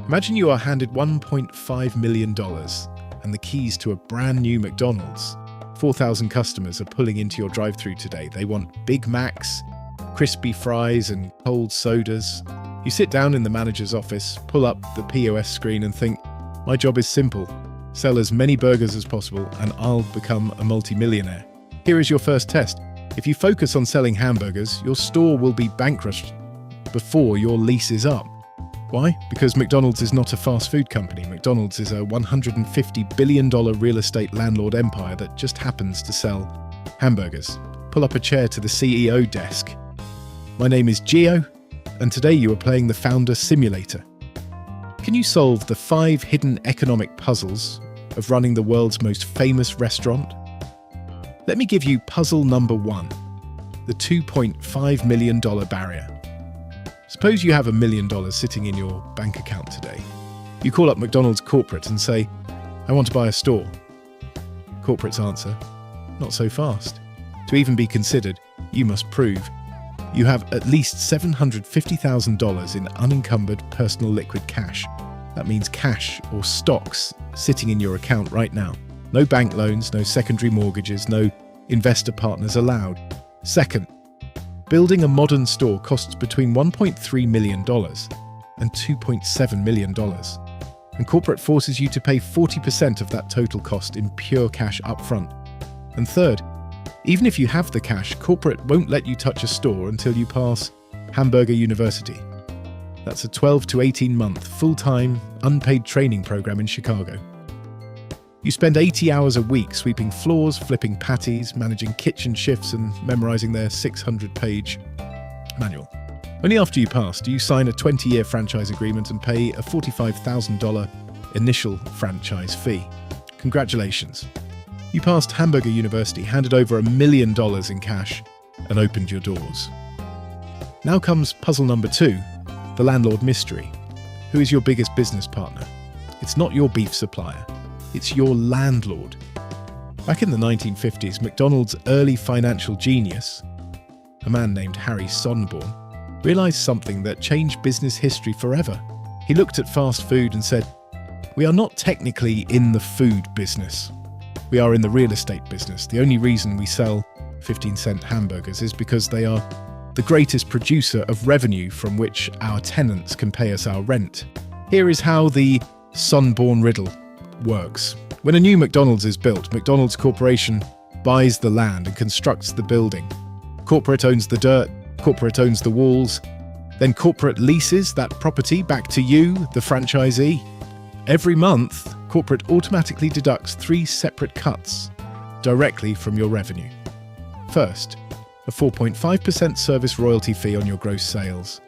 Imagine you are handed $1.5 million and the keys to a brand new McDonald's. 4,000 customers are pulling into your drive-thru today. They want Big Macs, crispy fries and cold sodas. You sit down in the manager's office, pull up the POS screen and think, my job is simple. Sell as many burgers as possible and I'll become a multi-millionaire. Here is your first test. If you focus on selling hamburgers, your store will be bankrupt before your lease is up. Why? Because McDonald's is not a fast food company. McDonald's is a $150 billion real estate landlord empire that just happens to sell hamburgers. Pull up a chair to the CEO desk. My name is Gio, and today you are playing the Founder Simulator. Can you solve the 5 hidden economic puzzles of running the world's most famous restaurant? Let me give you puzzle number 1, the $2.5 million barrier. Suppose you have $1 million sitting in your bank account today. You call up McDonald's corporate and say, I want to buy a store. Corporate's answer, not so fast. To even be considered, you must prove you have at least $750,000 in unencumbered personal liquid cash. That means cash or stocks sitting in your account right now. No bank loans, no secondary mortgages, no investor partners allowed. Second, building a modern store costs between $1.3 million and $2.7 million. And corporate forces you to pay 40% of that total cost in pure cash upfront. And third, even if you have the cash, corporate won't let you touch a store until you pass Hamburger University. That's a 12 to 18-month, full-time, unpaid training program in Chicago. You spend 80 hours a week sweeping floors, flipping patties, managing kitchen shifts, and memorizing their 600-page manual. Only after you pass do you sign a 20-year franchise agreement and pay a $45,000 initial franchise fee. Congratulations. You passed Hamburger University, handed over $1 million in cash, and opened your doors. Now comes puzzle number 2, the landlord mystery. Who is your biggest business partner? It's not your beef supplier. It's your landlord. Back in the 1950s, McDonald's early financial genius, a man named Harry Sonneborn, realized something that changed business history forever. He looked at fast food and said, we are not technically in the food business. We are in the real estate business. The only reason we sell 15-cent hamburgers is because they are the greatest producer of revenue from which our tenants can pay us our rent. Here is how the Sonneborn riddle works. When a new McDonald's is built, McDonald's Corporation buys the land and constructs the building. Corporate owns the dirt, corporate owns the walls, then corporate leases that property back to you, the franchisee. Every month, corporate automatically deducts 3 separate cuts directly from your revenue. First, a 4.5% service royalty fee on your gross sales.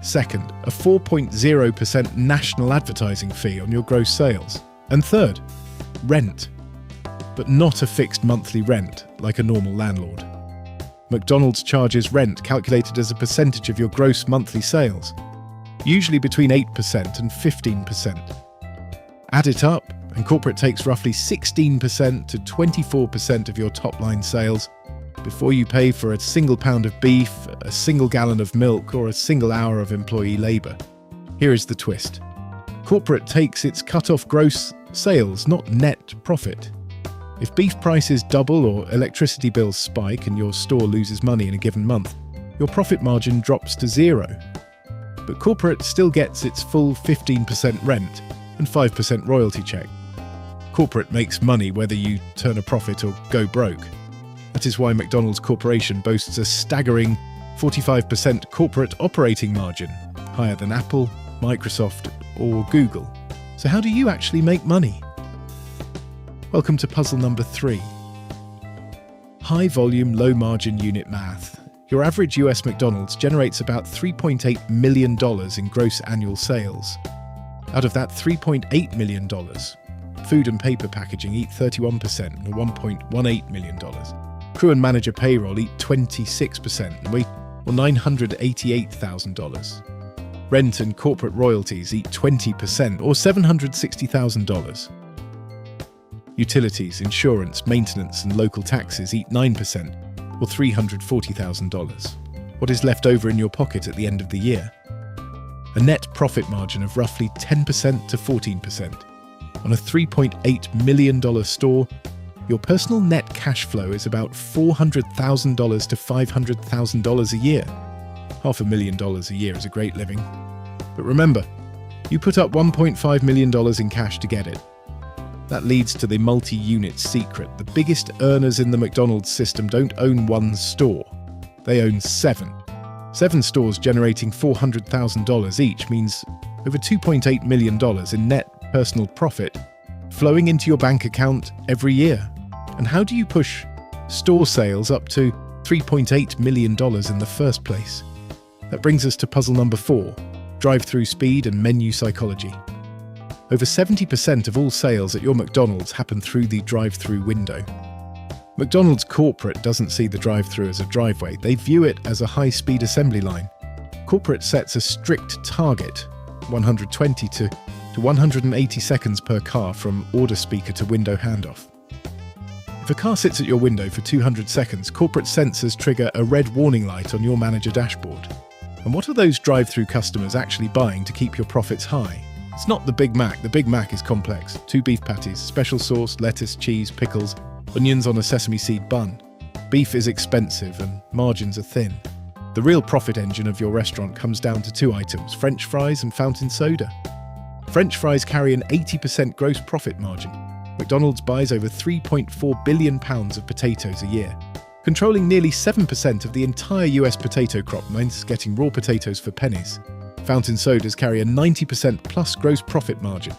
Second, a 4.0% national advertising fee on your gross sales. And third, rent, but not a fixed monthly rent like a normal landlord. McDonald's charges rent calculated as a percentage of your gross monthly sales, usually between 8% and 15%. Add it up, and corporate takes roughly 16% to 24% of your top-line sales before you pay for a single pound of beef, a single gallon of milk, or a single hour of employee labor. Here is the twist. Corporate takes its cut-off gross sales, not net profit. If beef prices double or electricity bills spike and your store loses money in a given month, your profit margin drops to 0. But corporate still gets its full 15% rent and 5% royalty check. Corporate makes money whether you turn a profit or go broke. That is why McDonald's Corporation boasts a staggering 45% corporate operating margin, higher than Apple, Microsoft, or Google. So how do you actually make money? Welcome to puzzle number 3. High volume, low margin unit math. Your average US McDonald's generates about $3.8 million in gross annual sales. Out of that $3.8 million, food and paper packaging eat 31% or $1.18 million. Crew and manager payroll eat 26% or $988,000. Rent and corporate royalties eat 20% or $760,000. Utilities, insurance, maintenance, and local taxes eat 9% or $340,000. What is left over in your pocket at the end of the year? a net profit margin of roughly 10% to 14%. On a $3.8 million store, your personal net cash flow is about $400,000 to $500,000 a year. $500,000 a year is a great living. But remember, you put up $1.5 million in cash to get it. That leads to the multi-unit secret. The biggest earners in the McDonald's system don't own one store. They own 7. 7 stores generating $400,000 each means over $2.8 million in net personal profit flowing into your bank account every year. And how do you push store sales up to $3.8 million in the first place? That brings us to puzzle number 4, drive-through speed and menu psychology. Over 70% of all sales at your McDonald's happen through the drive-through window. McDonald's corporate doesn't see the drive-through as a driveway, they view it as a high-speed assembly line. Corporate sets a strict target, 120 to 180 seconds per car from order speaker to window handoff. If a car sits at your window for 200 seconds, corporate sensors trigger a red warning light on your manager dashboard. And what are those drive-through customers actually buying to keep your profits high? It's not the Big Mac. The Big Mac is complex. 2 beef patties, special sauce, lettuce, cheese, pickles, onions on a sesame seed bun. Beef is expensive and margins are thin. The real profit engine of your restaurant comes down to 2 items, French fries and fountain soda. French fries carry an 80% gross profit margin. McDonald's buys over £3.4 billion of potatoes a year. Controlling nearly 7% of the entire US potato crop means getting raw potatoes for pennies. Fountain sodas carry a 90% plus gross profit margin.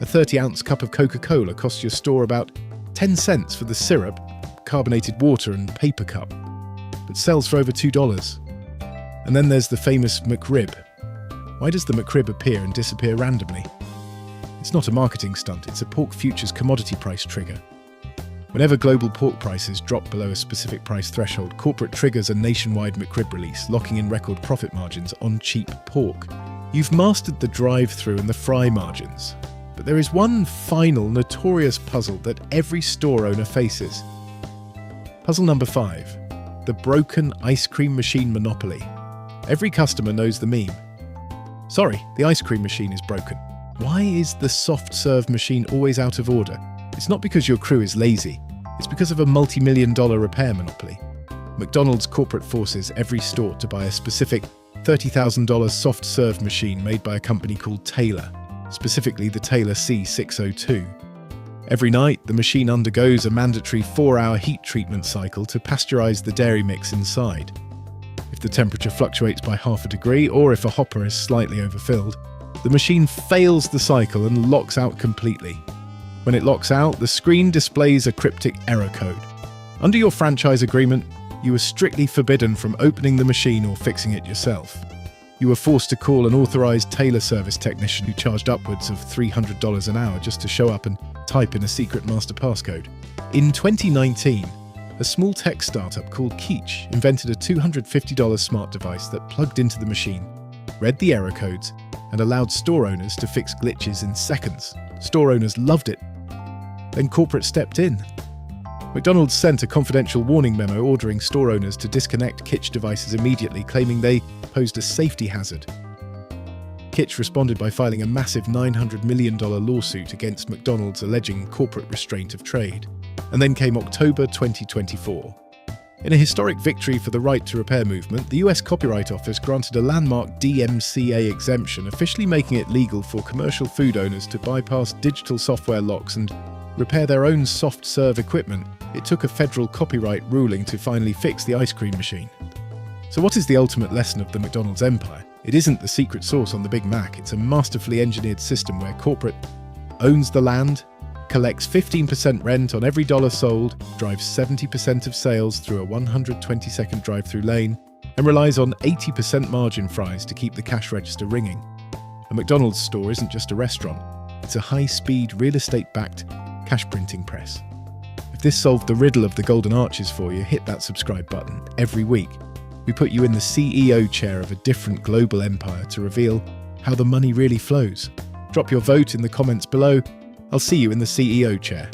A 30-ounce cup of Coca-Cola costs your store about 10 cents for the syrup, carbonated water and paper cup, but sells for over $2. And then there's the famous McRib. Why does the McRib appear and disappear randomly? It's not a marketing stunt, it's a pork futures commodity price trigger. Whenever global pork prices drop below a specific price threshold, corporate triggers a nationwide McRib release, locking in record profit margins on cheap pork. You've mastered the drive-through and the fry margins, but there is one final notorious puzzle that every store owner faces. Puzzle number 5, the broken ice cream machine monopoly. Every customer knows the meme. Sorry, the ice cream machine is broken. Why is the soft serve machine always out of order? It's not because your crew is lazy, it's because of a multi-million-dollar repair monopoly. McDonald's corporate forces every store to buy a specific $30,000 soft serve machine made by a company called Taylor, specifically the Taylor C602. Every night, the machine undergoes a mandatory 4-hour heat treatment cycle to pasteurize the dairy mix inside. If the temperature fluctuates by half a degree, or if a hopper is slightly overfilled, the machine fails the cycle and locks out completely. When it locks out, the screen displays a cryptic error code. Under your franchise agreement, you were strictly forbidden from opening the machine or fixing it yourself. You were forced to call an authorized Taylor service technician who charged upwards of $300 an hour just to show up and type in a secret master passcode. In 2019, a small tech startup called Kytch invented a $250 smart device that plugged into the machine, read the error codes, and allowed store owners to fix glitches in seconds. Store owners loved it. Then corporate stepped in. McDonald's sent a confidential warning memo ordering store owners to disconnect Kytch devices immediately, claiming they posed a safety hazard. Kytch responded by filing a massive $900 million lawsuit against McDonald's alleging corporate restraint of trade. And then came October 2024. In a historic victory for the right to repair movement, the US Copyright Office granted a landmark DMCA exemption, officially making it legal for commercial food owners to bypass digital software locks and repair their own soft serve equipment. It took a federal copyright ruling to finally fix the ice cream machine. So what is the ultimate lesson of the McDonald's empire? It isn't the secret sauce on the Big Mac, it's a masterfully engineered system where corporate owns the land, collects 15% rent on every dollar sold, drives 70% of sales through a 120-second drive-through lane, and relies on 80% margin fries to keep the cash register ringing. A McDonald's store isn't just a restaurant, it's a high-speed, real estate-backed cash printing press. If this solved the riddle of the golden arches for you, hit that subscribe button. Every week, we put you in the CEO chair of a different global empire to reveal how the money really flows. Drop your vote in the comments below. I'll see you in the CEO chair.